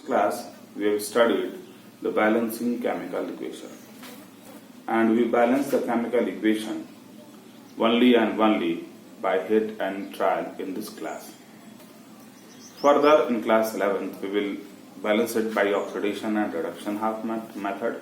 class we have studied the balancing chemical equation, and we balance the chemical equation only and only by hit and trial in this class. Further, in class 11th we will balance it by oxidation and reduction half method.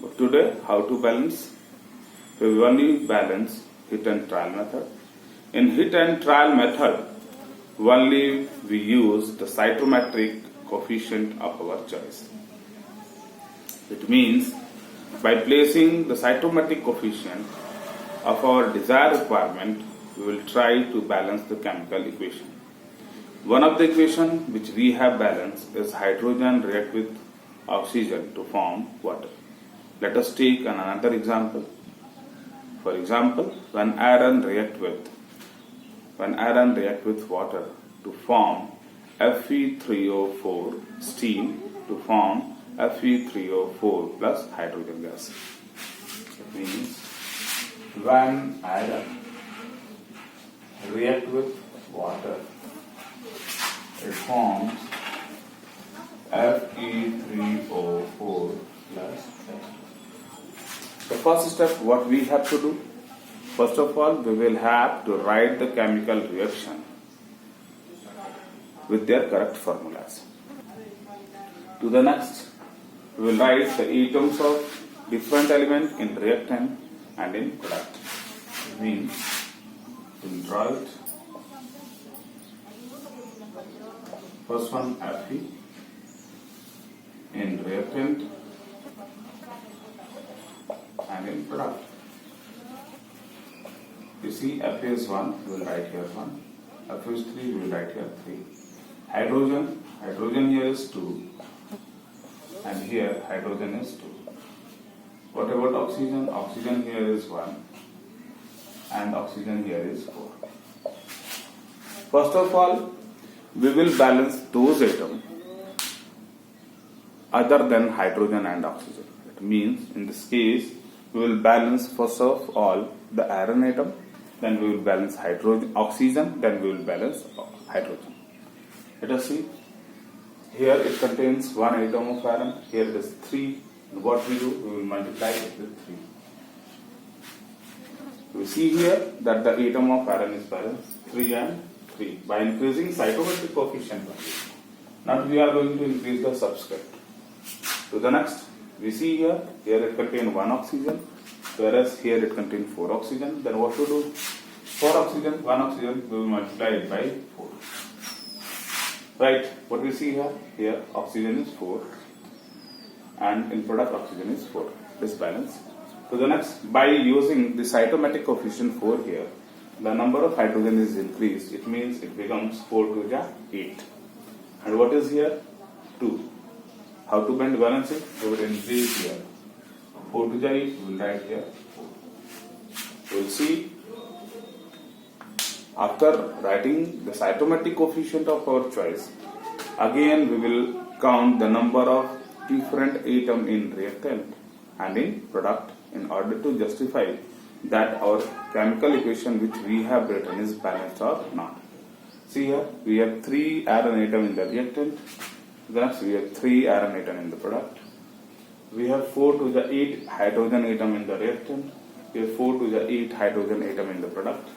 But today, how to balance? We will only balance hit and trial method. In hit and trial method, only we use the cytometric coefficient of our choice. It means by placing the cytometric coefficient of our desired requirement, we will try to balance the chemical equation. One of the equation which we have balanced is hydrogen react with oxygen to form water. Let us take another example. For example, when iron react with water to form Fe3O4 steam to form Fe3O4 plus hydrogen gas. It means when iron react with water, it forms Fe3O4 plus H2. The first step, what we have to do? First of all, we will have to write the chemical reaction with their correct formulas. To the next, we will write the atoms of different element in reactant and in product. It means we will write first one Fe in reactant and in product. You see, F is 1, we will write here 1. F is 3, we will write here 3. Hydrogen here is 2, and here hydrogen is 2. What about oxygen? Oxygen here is 1, and oxygen here is 4. First of all, we will balance those atoms other than hydrogen and oxygen. It means, in this case, we will balance first of all the iron atom, then we will balance oxygen, then we will balance hydrogen. Let us see. Here it contains 1 atom of iron, here it is 3. And what we do? We will multiply it with 3. We see here that the atom of iron is balanced 3 and 3 by increasing cytometric coefficient value. Now we are going to increase the subscript. To the next, we see here it contains 1 oxygen, whereas here it contains 4 oxygen. Then what to do? 4 oxygen, 1 oxygen, we will multiply it by 4. Right, what we see here? Here oxygen is 4, and in product oxygen is 4. This balance. To the next, by using the cytometric coefficient 4 here, the number of hydrogen is increased. It means it becomes 4 to the 8. And what is here? 2. How to balance it? We will increase here. 4 to the 8, we will write here 4. We will see, after writing the cytometric coefficient of our choice, again we will count the number of different atoms in reactant and in product in order to justify that our chemical equation which we have written is balanced or not. See here, we have 3 iron atoms in the reactant, thus we have 3 iron atoms in the product. We have 4 to the 8 hydrogen atom in the reactant, we have 4 to the 8 hydrogen atom in the product.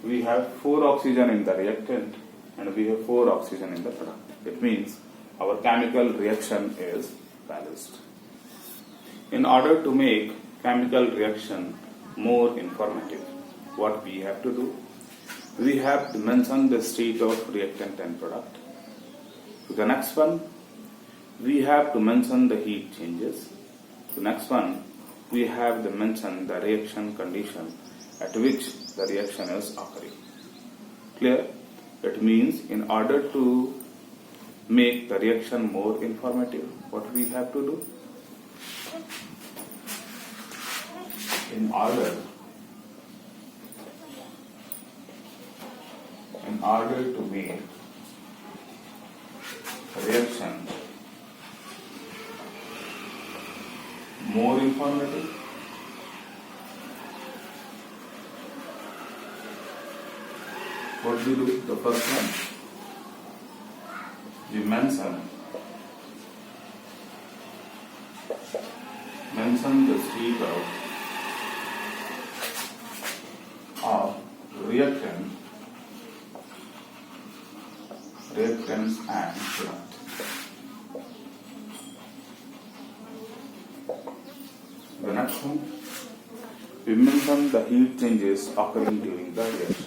We have 4 oxygen in the reactant, and we have 4 oxygen in the product. It means our chemical reaction is balanced. In order to make chemical reaction more informative, what we have to do? We have to mention the state of reactant and product. To the next one, we have to mention the heat changes. To next one, we have to mention the reaction condition at which the reaction is occurring. Clear? It means in order to make the reaction more informative, what we have to do? In order to make reaction more informative, what we do? The first one, we mention mention the state of reactants and product. The next one, we mention the heat changes occurring during the reaction.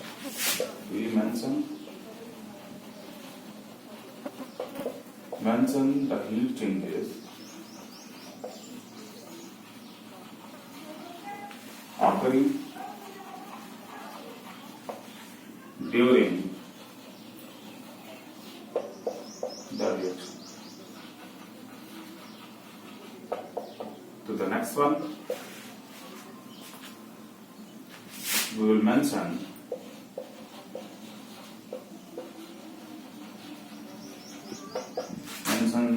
We mention the heat changes occurring during the reaction. To the next one, we will mention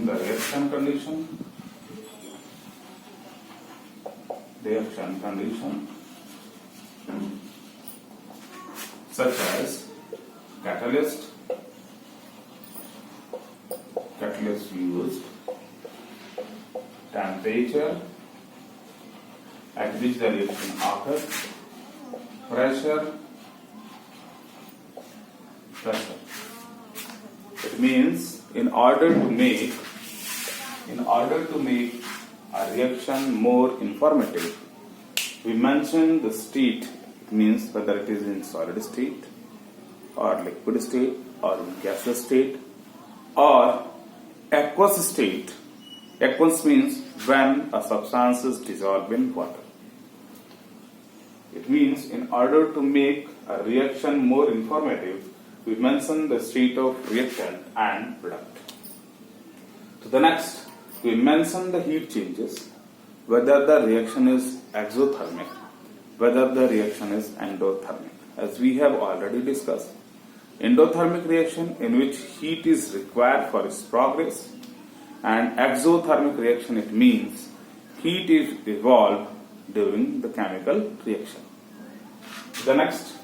the reaction condition such as catalyst used, temperature at which the reaction occurs, pressure. It means in order to make a reaction more informative, we mention the state. It means whether it is in solid state or liquid state or in gaseous state or aqueous state. Aqueous means when a substance is dissolved in water. It means in order to make a reaction more informative, we mention the state of reactant and product. To the next, we mention the heat changes, whether the reaction is exothermic, whether the reaction is endothermic. As we have already discussed, endothermic reaction in which heat is required for its progress, and exothermic reaction, it means heat is evolved during the chemical reaction. The next,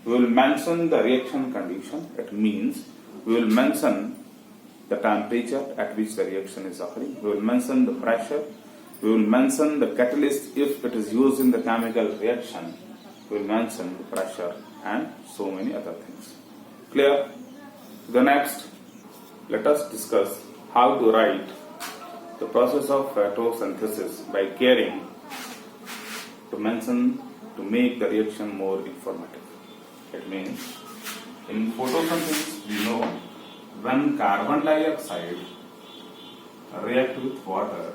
we will mention the reaction condition. It means we will mention the temperature at which the reaction is occurring. We will mention the pressure. We will mention the catalyst if it is used in the chemical reaction. We will mention the pressure and so many other things. Clear? The next, let us discuss how to write the process of photosynthesis by caring to make the reaction more informative. It means in photosynthesis we know when carbon dioxide reacts with water,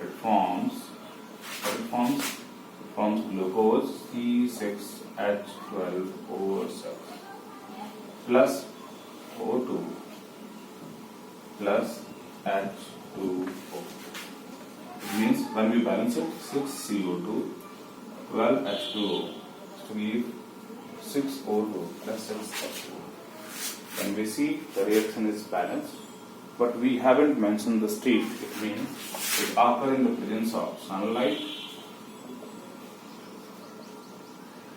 it forms glucose C6H12O6 plus O2 plus H2O. It means when we balance it, 6CO2, 12 H2O to give 6O2 plus 6H2O. When we see the reaction is balanced, but we haven't mentioned the state. It means it occurs in the presence of sunlight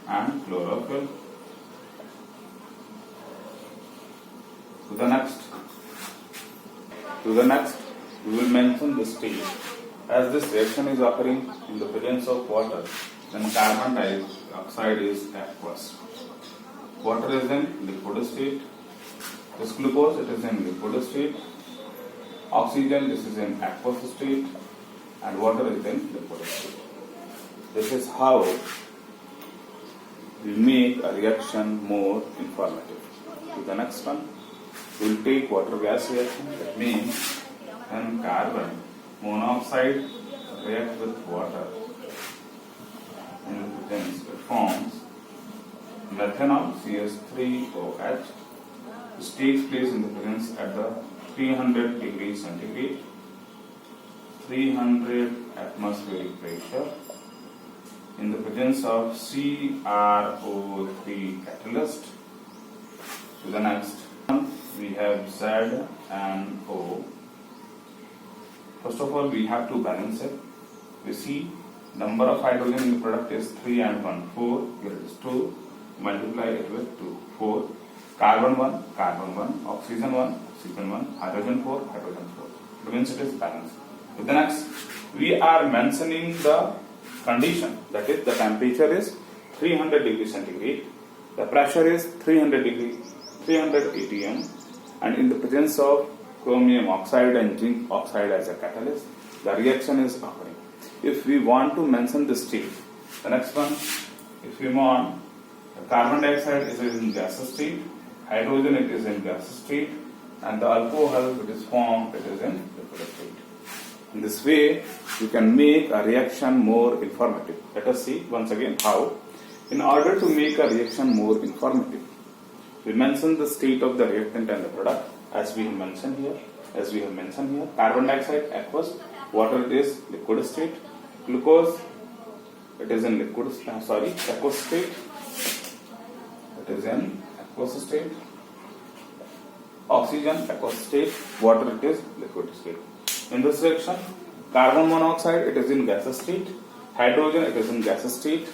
and chlorophyll. To the next, we will mention the state. As this reaction is occurring in the presence of water, then carbon dioxide is aqueous. Water is in liquid state. This glucose, it is in liquid state. Oxygen, this is in aqueous state. And water is in liquid state. This is how we make a reaction more informative. To the next one, we will take water gas reaction. That means when carbon monoxide reacts with water, and then it forms methanol CH3OH, which takes place in the presence at the 300 degrees centigrade, 300 atmospheric pressure, in the presence of CrO3 catalyst. To the next one, we have Z and O. First of all, we have to balance it. We see number of hydrogen in the product is 3 and 1, 4. Here it is 2. Multiply it with 2, 4. Carbon 1, oxygen 1, oxygen 1, hydrogen 4, hydrogen 4. It means it is balanced. The next, we are mentioning the condition, that is the temperature is 300 degrees centigrade, the pressure is 300 atm, and in the presence of chromium oxide and zinc oxide as a catalyst, the reaction is occurring. If we want to mention the state, the next one, if we want the carbon dioxide is in gaseous state, hydrogen it is in gaseous state, and the alcohol it is formed it is in liquid state. In this way, you can make a reaction more informative. Let us see once again how. In order to make a reaction more informative, we mention the state of the reactant and the product as we have mentioned here. Carbon dioxide aqueous, water it is liquid state, glucose it is in aqueous state. It is in aqueous state. Oxygen aqueous state, water it is liquid state. In this reaction, carbon monoxide it is in gaseous state, hydrogen it is in gaseous state,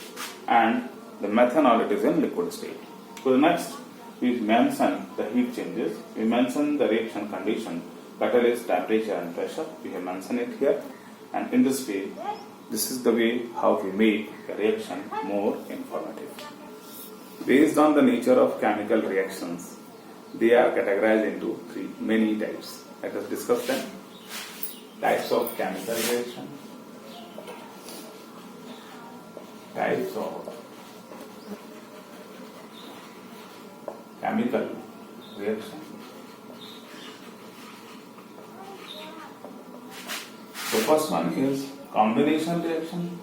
and the methanol it is in liquid state. So the next, we mention the heat changes, we mention the reaction condition, catalyst, temperature and pressure, we have mentioned it here, and in this way, this is the way how we make a reaction more informative. Based on the nature of chemical reactions, they are categorized into many types. Let us discuss them. Types of chemical reaction. Types of chemical reaction. The first one is combination reaction.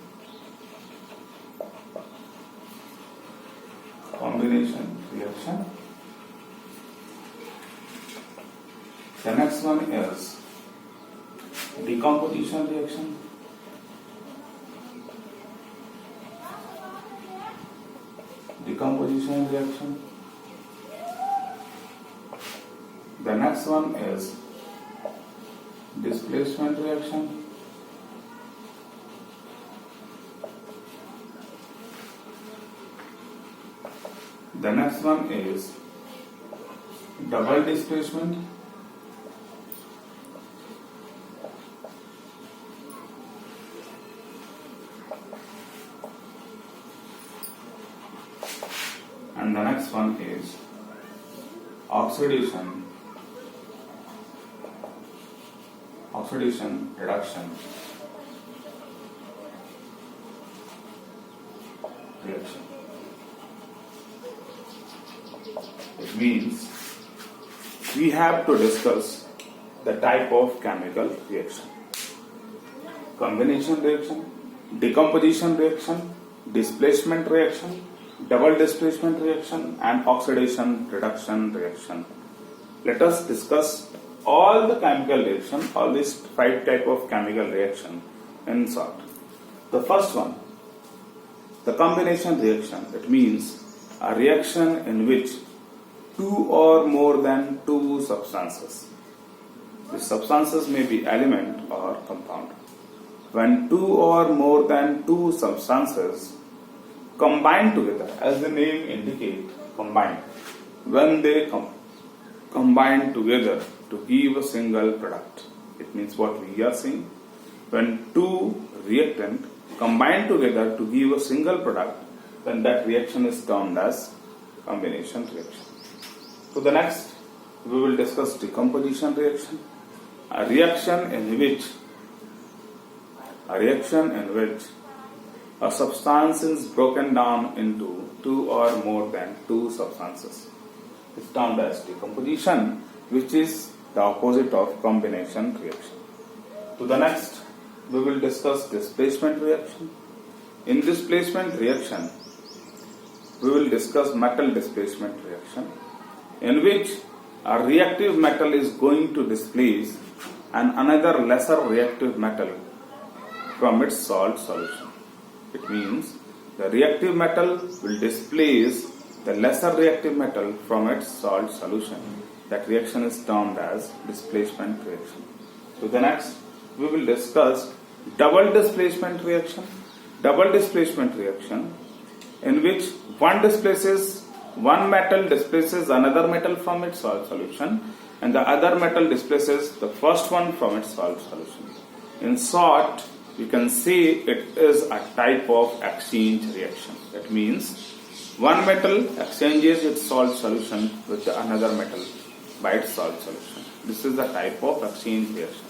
Combination reaction. The next one is decomposition reaction. Decomposition reaction. The next one is displacement reaction. The next one is double displacement. And the next one is oxidation reduction reaction. It means we have to discuss the type of chemical reaction. Combination reaction, decomposition reaction, displacement reaction, double displacement reaction and oxidation reduction reaction. Let us discuss all the chemical reaction, all these 5 type of chemical reaction in short. The first one, the combination reaction. It means a reaction in which 2 or more than 2 substances. The substances may be element or compound. When 2 or more than 2 substances combine together, as the name indicates, combine. When they combine together to give a single product, it means what we are saying. When 2 reactants combine together to give a single product, then that reaction is termed as combination reaction. So the next, we will discuss decomposition reaction. A reaction in which a substance is broken down into 2 or more than 2 substances. It's termed as decomposition, which is the opposite of combination reaction. To the next, we will discuss displacement reaction. In displacement reaction, we will discuss metal displacement reaction, in which a reactive metal is going to displace another lesser reactive metal from its salt solution. It means the reactive metal will displace the lesser reactive metal from its salt solution. That reaction is termed as displacement reaction. So the next, we will discuss double displacement reaction. Double displacement reaction in which one metal displaces another metal from its salt solution and the other metal displaces the first one from its salt solution. In short, you can say it is a type of exchange reaction. That means one metal exchanges its salt solution with another metal by its salt solution. This is the type of exchange reaction.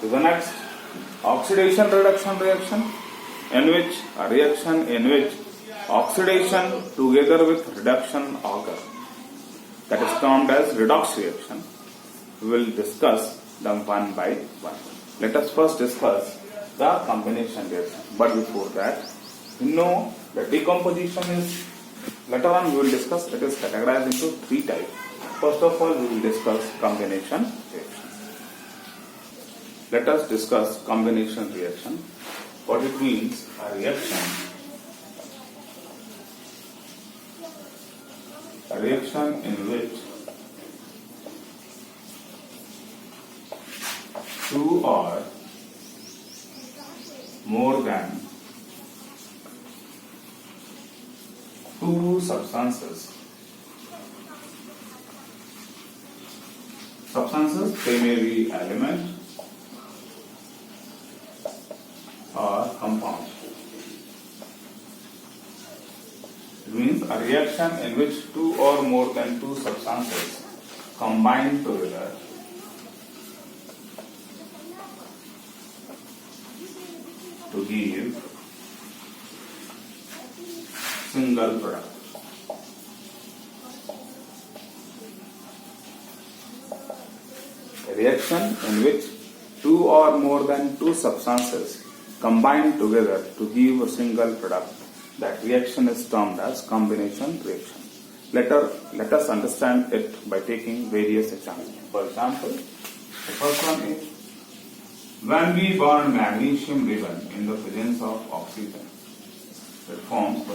To the next, oxidation reduction reaction, in which oxidation together with reduction occur. That is termed as redox reaction. We will discuss them one by one. Let us first discuss the combination reaction. But before that, you know the decomposition is, later on we will discuss, it is categorized into three types. First of all, we will discuss combination reaction. Let us discuss combination reaction. What it means, a reaction in which two or more than two substances, they may be element or compound. It means a reaction in which two or more than two substances combine together to give single product. A reaction in which two or more than two substances combine together to give a single product. That reaction is termed as combination reaction. Let us understand it by taking various examples. For example, the first one is when we burn magnesium ribbon in the presence of oxygen, it forms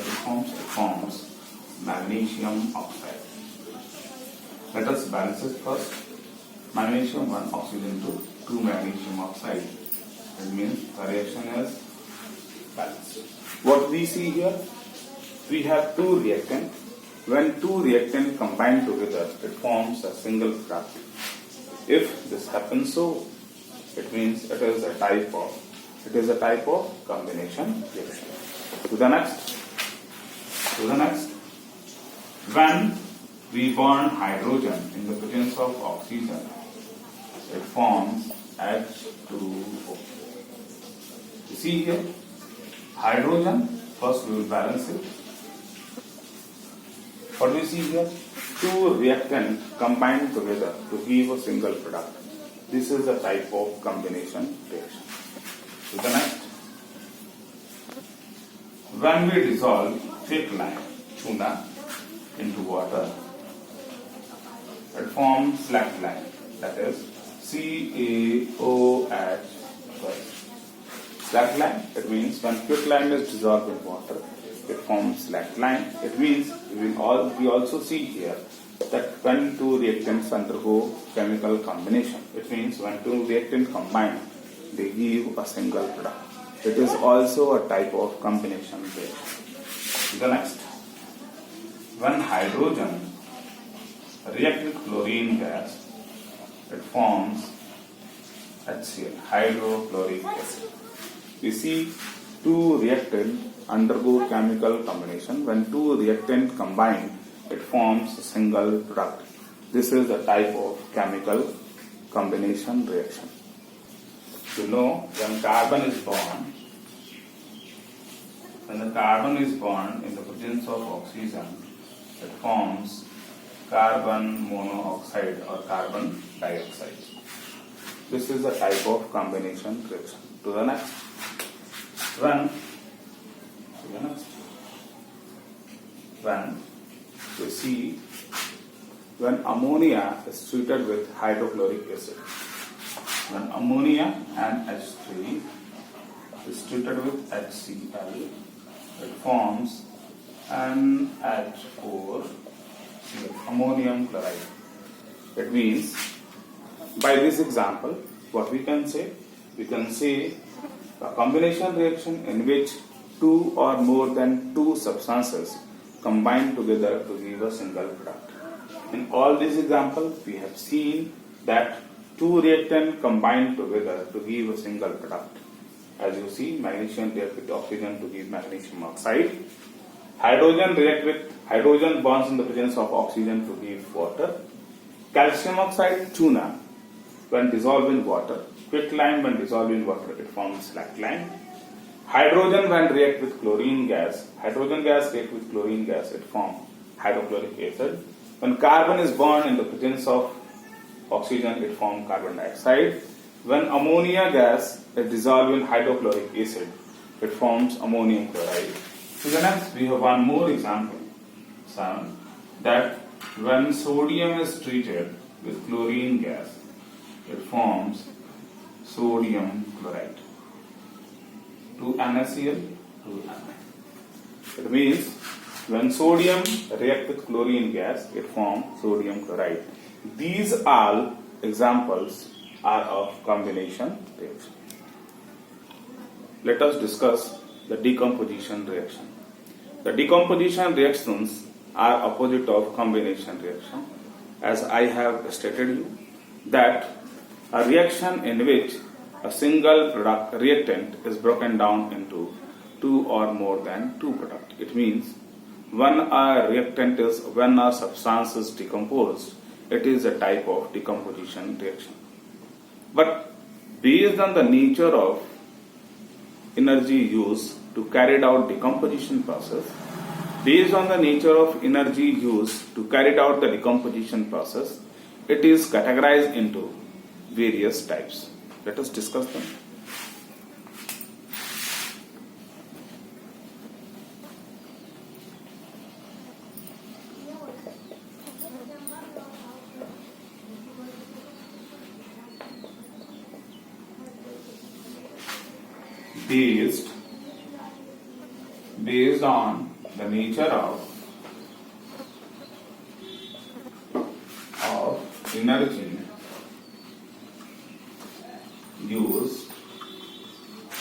magnesium oxide. Let us balance it first. Magnesium 1, oxygen 2 magnesium oxide. It means the reaction is balanced. What we see here, we have two reactants. When two reactants combine together, it forms a single product. If this happens so, it means it is a type of combination reaction. To the next, when we burn hydrogen in the presence of oxygen, it forms H2O. You see here, hydrogen, first we will balance it. What do we see here? Two reactants combine together to give a single product. This is a type of combination reaction. To the next, when we dissolve thick lime, tuna, into water, it forms slack lime, that is CaOH. Slack lime, it means when thick lime is dissolved in water, it forms slack lime. It means we also see here that when two reactants undergo chemical combination, it means when two reactants combine, they give a single product. It is also a type of combination reaction. The next, when hydrogen reacts with chlorine gas, it forms HCl, hydrochloric acid. We see two reactants undergo chemical combination. When two reactants combine, it forms a single product. This is a type of chemical combination reaction. You know, when carbon is born, when the carbon is born in the presence of oxygen, it forms carbon monoxide or carbon dioxide. This is a type of combination reaction. To the next, when we see when ammonia is treated with hydrochloric acid. When ammonia and H3 is treated with HCl, it forms NH4, ammonium chloride. It means, by this example, what we can say? We can say a combination reaction in which two or more than two substances combine together to give a single product. In all these examples, we have seen that two reactants combine together to give a single product. As you see, magnesium react with oxygen to give magnesium oxide. Hydrogen react with hydrogen bonds in the presence of oxygen to give water. Calcium oxide, tuna, when dissolved in water. Quicklime, when dissolved in water, it forms slackline. Hydrogen, when react with chlorine gas, hydrogen gas react with chlorine gas, it forms hydrochloric acid. When carbon is burned in the presence of oxygen, it forms carbon dioxide. When ammonia gas is dissolved in hydrochloric acid, it forms ammonium chloride. So the next, we have one more example, that when sodium is treated with chlorine gas, it forms sodium chloride. 2 NaCl, 2 Na. It means when sodium reacts with chlorine gas, it forms sodium chloride. These all examples are of combination reaction. Let us discuss the decomposition reaction. The decomposition reactions are opposite of combination reaction. As I have stated you, that a reaction in which a single product reactant is broken down into two or more than two products. It means when a substance is decomposed, it is a type of decomposition reaction. But based on the nature of energy used to carry out decomposition process, based on the nature of energy used to carry out the decomposition process, it is categorized into various types. Let us discuss them. Based on the nature of energy used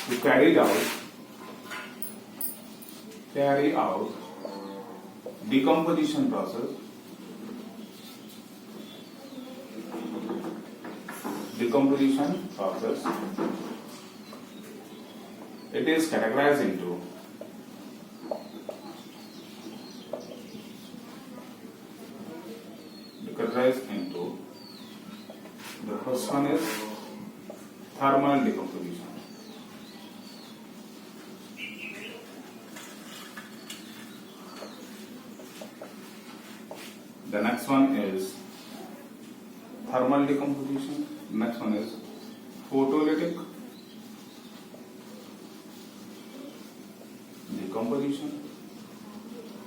to carry out decomposition process, it is categorized into the first one is thermal decomposition. The next one is thermal decomposition. The next one is photolytic decomposition.